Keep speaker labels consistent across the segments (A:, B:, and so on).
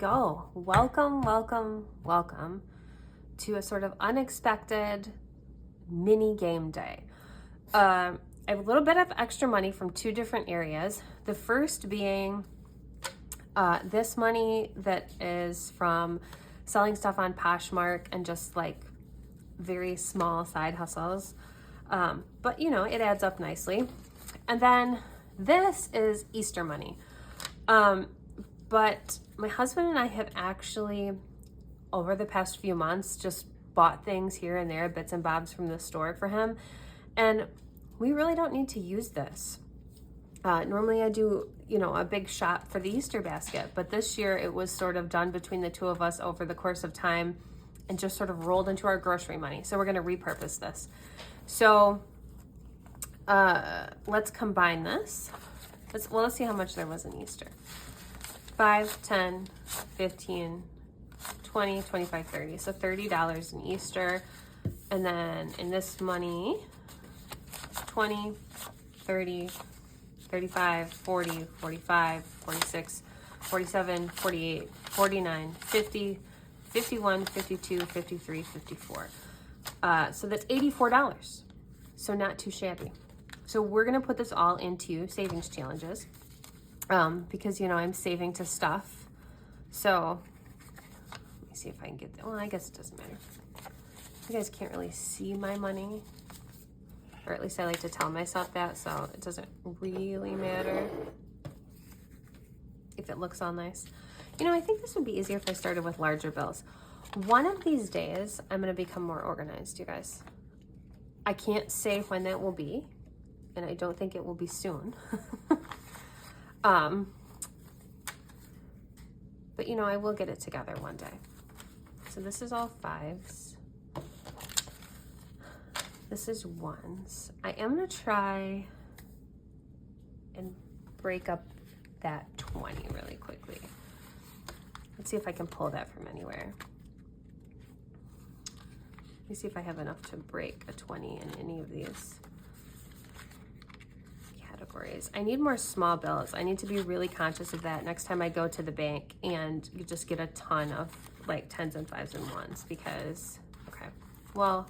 A: go. Welcome, welcome, welcome to a sort of unexpected mini game day. I have a little bit of extra money from two different areas. The first being this money that is from selling stuff on Poshmark and just like very small side hustles. But you know, it adds up nicely. And then this is Easter money. But my husband and I have actually, over the past few months, just bought things here and there, bits and bobs from the store for him. And we really don't need to use this. Normally I do, you know, a big shop for the Easter basket, but this year it was sort of done between the two of us over the course of time and just sort of rolled into our grocery money. So we're going to repurpose this. So let's combine this. Let's see how much there was in Easter. 5, 10, 15, 20, 25, 30. So $30 in Easter. And then in this money, 20, 30, 35, 40, 45, 46, 47, 48, 49, 50, 51, 52, 53, 54. So that's $84. So not too shabby. So we're going to put this all into savings challenges. Because, you know, I'm saving to stuff. So let me see if I can get that. Well, I guess it doesn't matter. You guys can't really see my money, or at least I like to tell myself that, so it doesn't really matter if it looks all nice. You know, I think this would be easier if I started with larger bills. One of these days, I'm going to become more organized, you guys. I can't say when that will be, and I don't think it will be soon. But you know, I will get it together one day. So this is all 5s. This is 1s. I am gonna try and break up that 20 really quickly. Let's see if I can pull that from anywhere. Let me see if I have enough to break a 20 in any of these categories. I need more small bills. I need to be really conscious of that next time I go to the bank and you just get a ton of like 10s and 5s and 1s because, okay, well,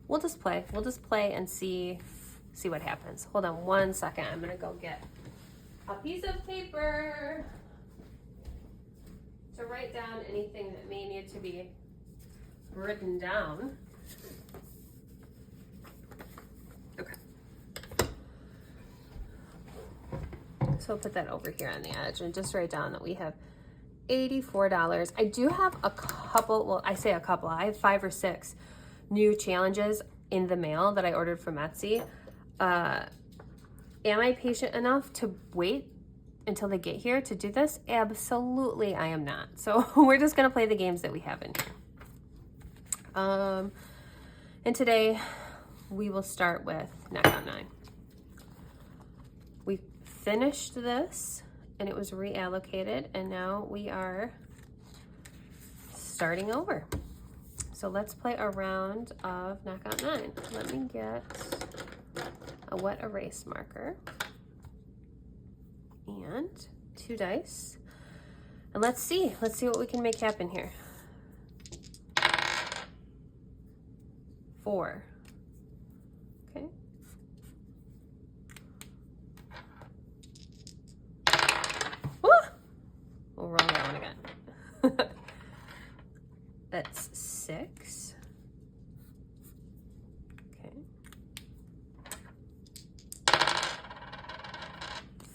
A: we'll just play and see what happens. Hold on one second. I'm gonna go get a piece of paper to write down anything that may need to be written down. Okay. So I'll put that over here on the edge and just write down that we have $84. I do have a couple, well, I say a couple, I have 5 or 6 new challenges in the mail that I ordered from Etsy. Am I patient enough to wait until they get here to do this? Absolutely, I am not. So we're just gonna play the games that we have in here. And today we will start with Knockout 9. We finished this and it was reallocated, and now we are starting over. So let's play a round of Knockout 9. Let me get a wet erase marker and 2 dice. And let's see what we can make happen here. 4. Okay. Woo! We'll roll that one again. That's 6. Okay.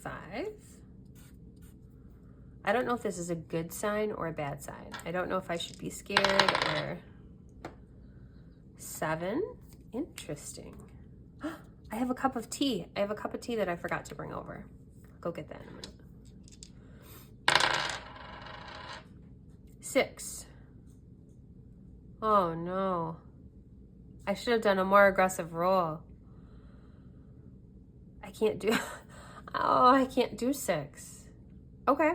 A: 5. I don't know if this is a good sign or a bad sign. I don't know if I should be scared or... 7. Interesting. I have a cup of tea. I have a cup of tea that I forgot to bring over. Go get that in a minute. 6. Oh no. I should have done a more aggressive roll. I can't do... Oh, I can't do 6. Okay.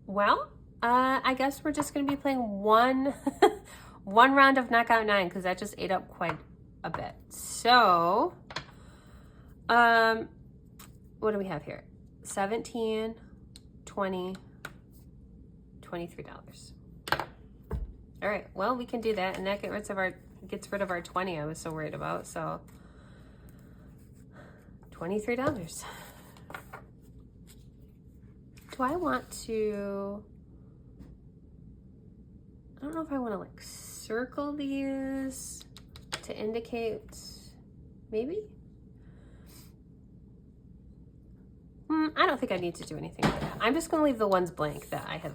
A: Well, I guess we're just going to be playing one round of Knockout 9 because that just ate up quite a bit. So, well, what do we have here? 17, 20, $23. All right, well, we can do that, and that gets rid of our 20 I was so worried about. So $23. Do I want to, I don't know if I want to like circle these to indicate, maybe? I don't think I need to do anything with that. I'm just going to leave the ones blank that I have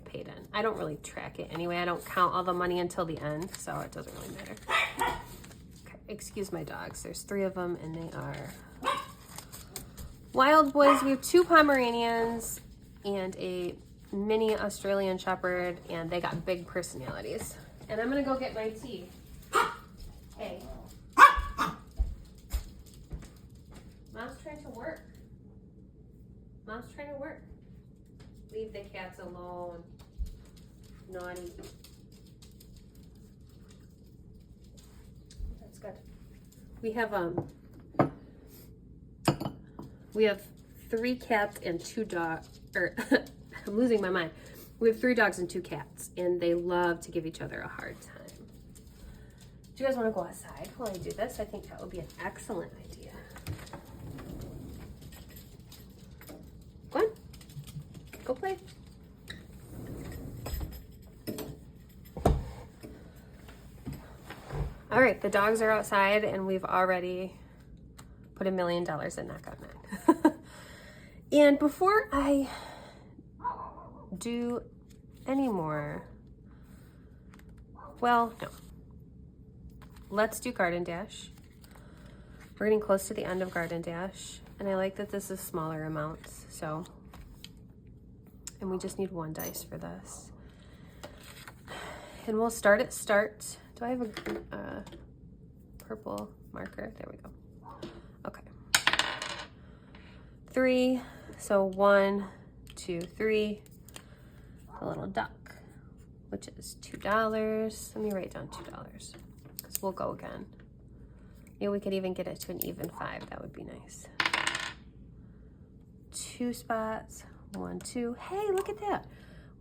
A: paid in. I don't really track it anyway. I don't count all the money until the end, so it doesn't really matter. Okay, excuse my dogs. There's 3 of them, and they are wild boys. We have 2 Pomeranians and a mini Australian Shepherd, and they got big personalities. And I'm going to go get my tea. Hey. Mom's trying to work. Mom's trying to work. Leave the cats alone. Naughty. That's good. We have 3 cats and 2 dogs. I'm losing my mind. We have 3 dogs and 2 cats, and they love to give each other a hard time. Do you guys want to go outside while I do this? I think that would be an excellent idea. Go on. Go play. All right, the dogs are outside, and we've already put $1 million in Knockout 9. And before I do any more, well, no. Let's do Garden Dash. We're getting close to the end of Garden Dash, and I like that this is smaller amounts, so. And we just need 1 dice for this. And we'll start at start. Do I have a purple marker? There we go. Okay. 3, so 1, 2, 3. The little duck, which is $2. Let me write down $2, because we'll go again. Maybe we could even get it to an even 5. That would be nice. 2 spots. 1, 2. Hey, look at that.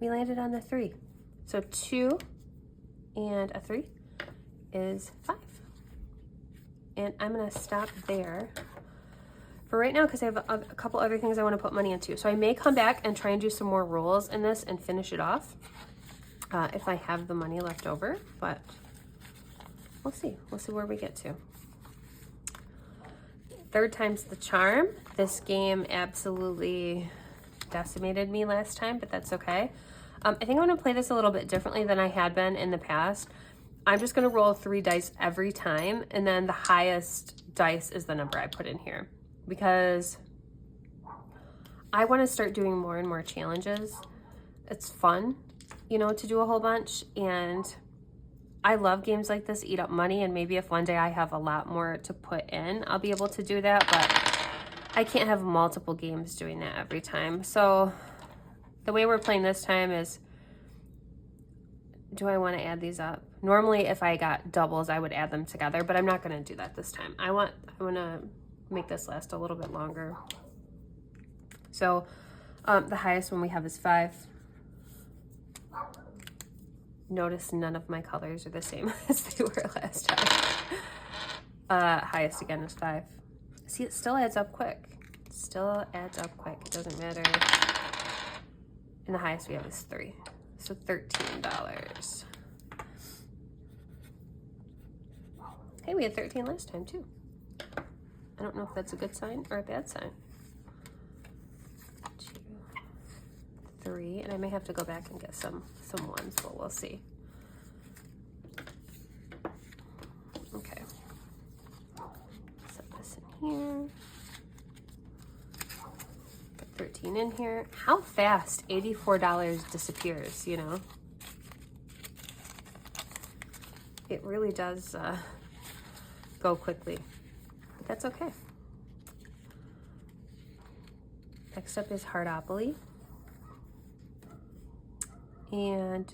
A: We landed on the 3. So 2 and a 3 is 5. And I'm going to stop there for right now because I have a couple other things I want to put money into. So I may come back and try and do some more rolls in this and finish it off if I have the money left over. But we'll see. We'll see where we get to. 3rd time's the charm. This game absolutely decimated me last time, but that's okay. I think I'm going to play this a little bit differently than I had been in the past. I'm just going to roll 3 dice every time, and then the highest dice is the number I put in here, because I want to start doing more and more challenges. It's fun, you know, to do a whole bunch, and I love games like this, eat up money, and maybe if one day I have a lot more to put in, I'll be able to do that, but I can't have multiple games doing that every time. So the way we're playing this time is, do I want to add these up? Normally, if I got doubles, I would add them together, but I'm not going to do that this time. I want to make this last a little bit longer. So the highest one we have is 5. Notice none of my colors are the same as they were last time. Highest again is 5. See, it still adds up quick. It still adds up quick. It doesn't matter. And the highest we have is 3. So $13. Hey, we had 13 last time too. I don't know if that's a good sign or a bad sign. 2, 3, and I may have to go back and get some ones, but we'll see. Okay. Set this in here. Put 13 in here. How fast $84 disappears, you know? It really does go quickly, but that's okay. Next up is Heartopoly. And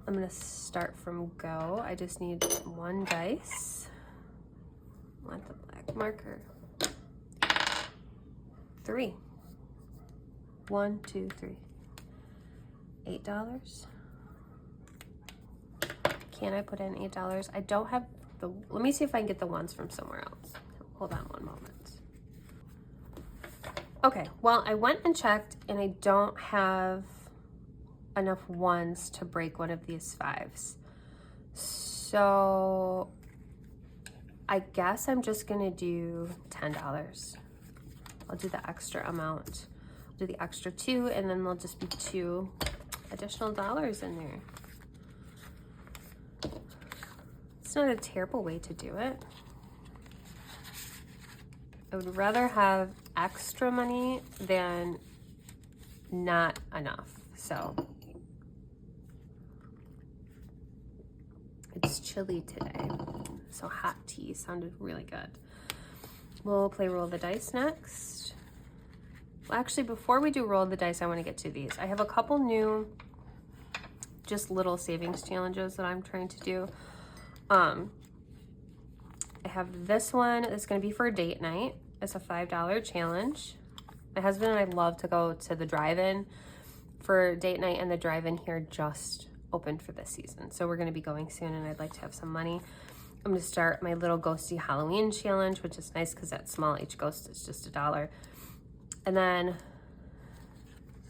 A: I'm gonna start from go. I just need 1 dice. Want the black marker. 3. 1, 2, 3. $8. Can I put in $8? I don't have the, let me see if I can get the ones from somewhere else. Hold on one moment. Okay, well, I went and checked and I don't have enough ones to break one of these 5s. So I guess I'm just gonna do $10. I'll do the extra amount. I'll do the extra 2 and then there'll just be 2 additional dollars in there. It's not a terrible way to do it. I would rather have extra money than not enough. So it's chilly today, so hot tea sounded really good. We'll play roll the dice next. Well, actually, before we do roll the dice, I want to get to these. I have a couple new just little savings challenges that I'm trying to do. I have this one that's going to be for a date night. It's a $5 challenge. My husband and I love to go to the drive-in for date night, and the drive-in here just opened for this season. So we're going to be going soon, and I'd like to have some money. I'm going to start my little ghosty Halloween challenge, which is nice because that's small. Each ghost is just $1. And then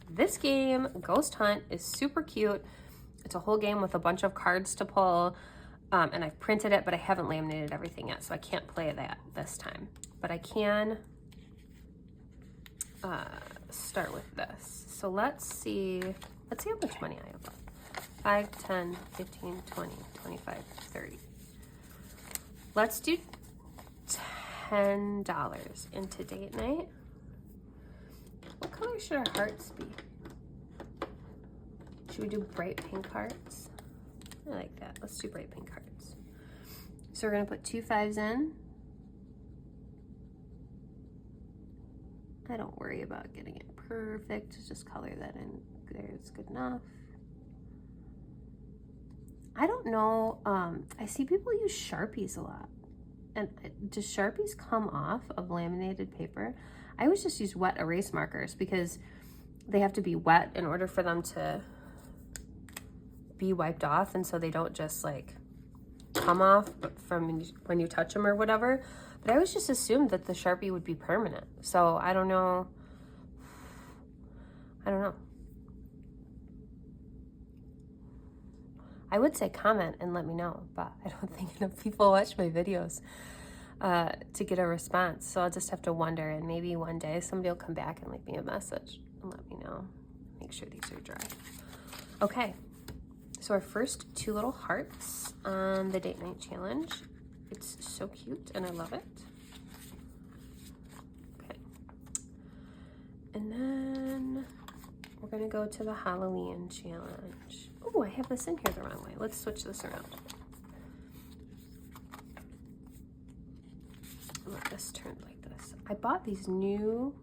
A: this game, Ghost Hunt, is super cute. It's a whole game with a bunch of cards to pull. And I've printed it, but I haven't laminated everything yet, so I can't play that this time. But I can start with this. So let's see how much money I have left. 5, 10, 15, 20, 25, 30. Let's do $10 into date night. What color should our hearts be? Should we do bright pink hearts? I like that. Let's do bright pink hearts. So we're going to put 2 5s in. I don't worry about getting it perfect. Just color that in there. It's good enough. I don't know. I see people use Sharpies a lot. And does Sharpies come off of laminated paper? I always just use wet erase markers because they have to be wet in order for them to be wiped off, and so they don't just like come off from when you touch them or whatever. But I always just assumed that the Sharpie would be permanent. So I don't know. I would say comment and let me know, but I don't think enough people watch my videos to get a response. So I'll just have to wonder, and maybe one day somebody will come back and leave me a message and let me know. Make sure these are dry. Okay. So our first 2 little hearts on the date night challenge. It's so cute and I love it. Okay. And then we're gonna go to the Halloween challenge. Oh, I have this in here the wrong way. Let's switch this around. Let this turn like this. I bought these new,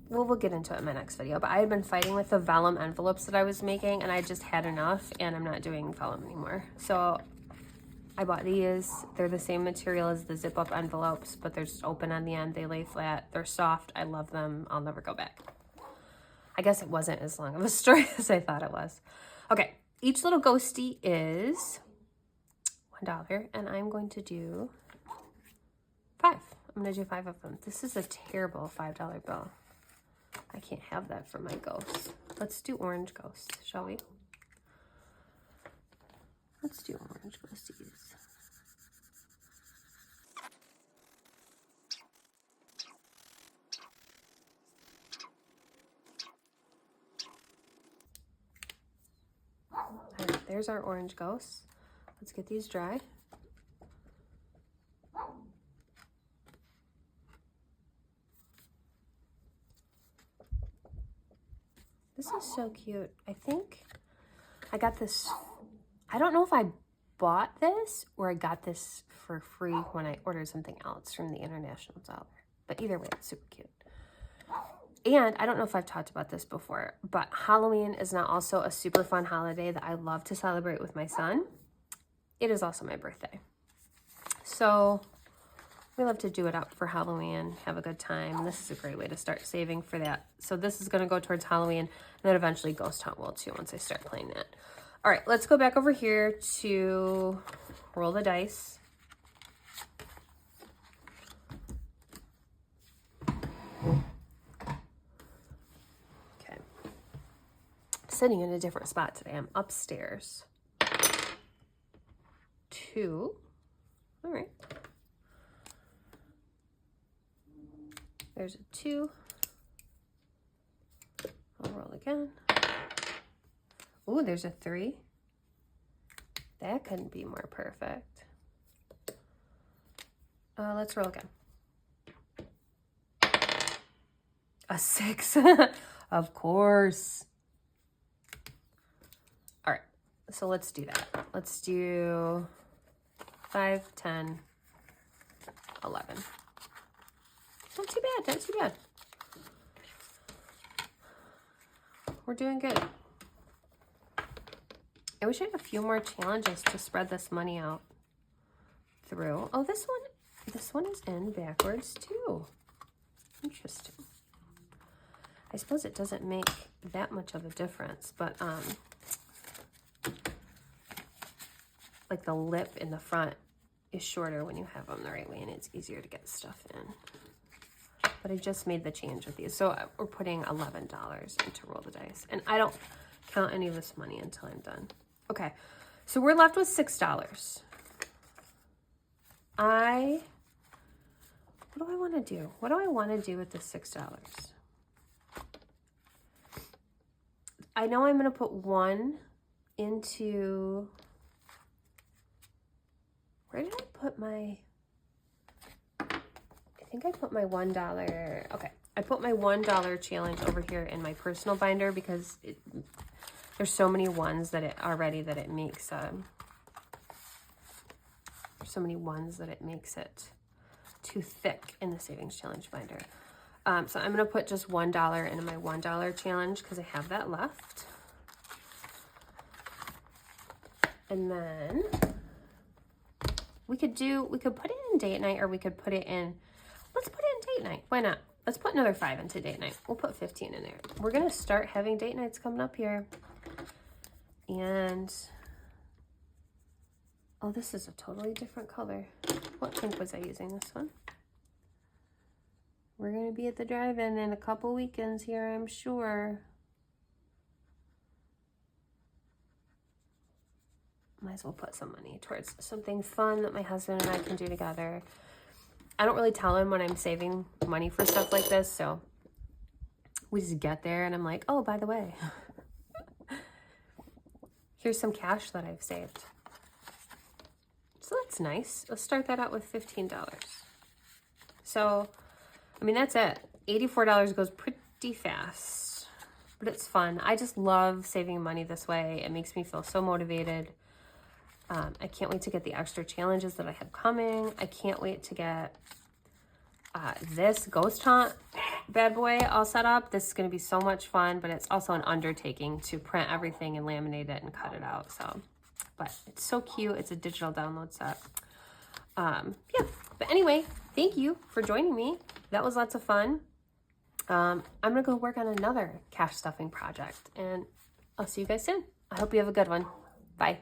A: well, we'll get into it in my next video, but I had been fighting with the vellum envelopes that I was making, and I just had enough, and I'm not doing vellum anymore. So I bought these. They're the same material as the zip-up envelopes, but they're just open on the end. They lay flat. They're soft. I love them. I'll never go back. I guess it wasn't as long of a story as I thought it was. Okay, each little ghosty is $1, and I'm going to do 5. I'm going to do 5 of them. This is a terrible $5 bill. I can't have that for my ghosts. Let's do orange ghosts, shall we? Let's do orange ghosties. All right, there's our orange ghosts. Let's get these dry. This is so cute. I think I got this, I don't know if I bought this or I got this for free when I ordered something else from the International Dollar. But either way, it's super cute. And I don't know if I've talked about this before, but Halloween is now also a super fun holiday that I love to celebrate with my son. It is also my birthday. So We love to do it up for Halloween, have a good time. This is a great way to start saving for that. So this is going to go towards Halloween, and then eventually Ghost Hunt will too once I start playing that. All right, let's go back over here to roll the dice. Okay. Sitting in a different spot today. I'm upstairs. 2. All right. There's a 2. I'll roll again. Ooh, there's a 3. That couldn't be more perfect. Let's roll again. A 6. Of course. All right, so let's do that. Let's do 5, 10, 11. Not too bad, not too bad. We're doing good. I wish I had a few more challenges to spread this money out through. Oh, this one is in backwards too. Interesting. I suppose it doesn't make that much of a difference, but like the lip in the front is shorter when you have them the right way, and it's easier to get stuff in. But I just made the change with these. So we're putting $11 into Roll the Dice. And I don't count any of this money until I'm done. Okay, so we're left with $6. What do I want to do? What do I want to do with the $6? I know I'm going to put 1 into... Where did I put my... I think I put my $1. Okay, I put my $1 challenge over here in my personal binder because there's so many ones that it already that it makes there's so many ones that it makes it too thick in the savings challenge binder. So I'm gonna put just $1 into my $1 challenge because I have that left. And then we could put it in date night, or we could put it in. Let's put it in date night. Why not? Let's put another 5 into date night. We'll put 15 in there. We're going to start having date nights coming up here. And, oh, this is a totally different color. What pink was I using? This one? We're going to be at the drive-in in a couple weekends here, I'm sure. Might as well put some money towards something fun that my husband and I can do together. I don't really tell him when I'm saving money for stuff like this, so we just get there and I'm like, oh, by the way, here's some cash that I've saved. So that's nice. Let's start that out with $15. So, I mean, that's it. $84 goes pretty fast, but it's fun. I just love saving money this way. It makes me feel so motivated. I can't wait to get the extra challenges that I have coming. I can't wait to get this Ghost Hunt bad boy all set up. This is going to be so much fun, but it's also an undertaking to print everything and laminate it and cut it out. So, but it's so cute. It's a digital download set. Yeah, but anyway, thank you for joining me. That was lots of fun. I'm going to go work on another cash stuffing project, and I'll see you guys soon. I hope you have a good one. Bye.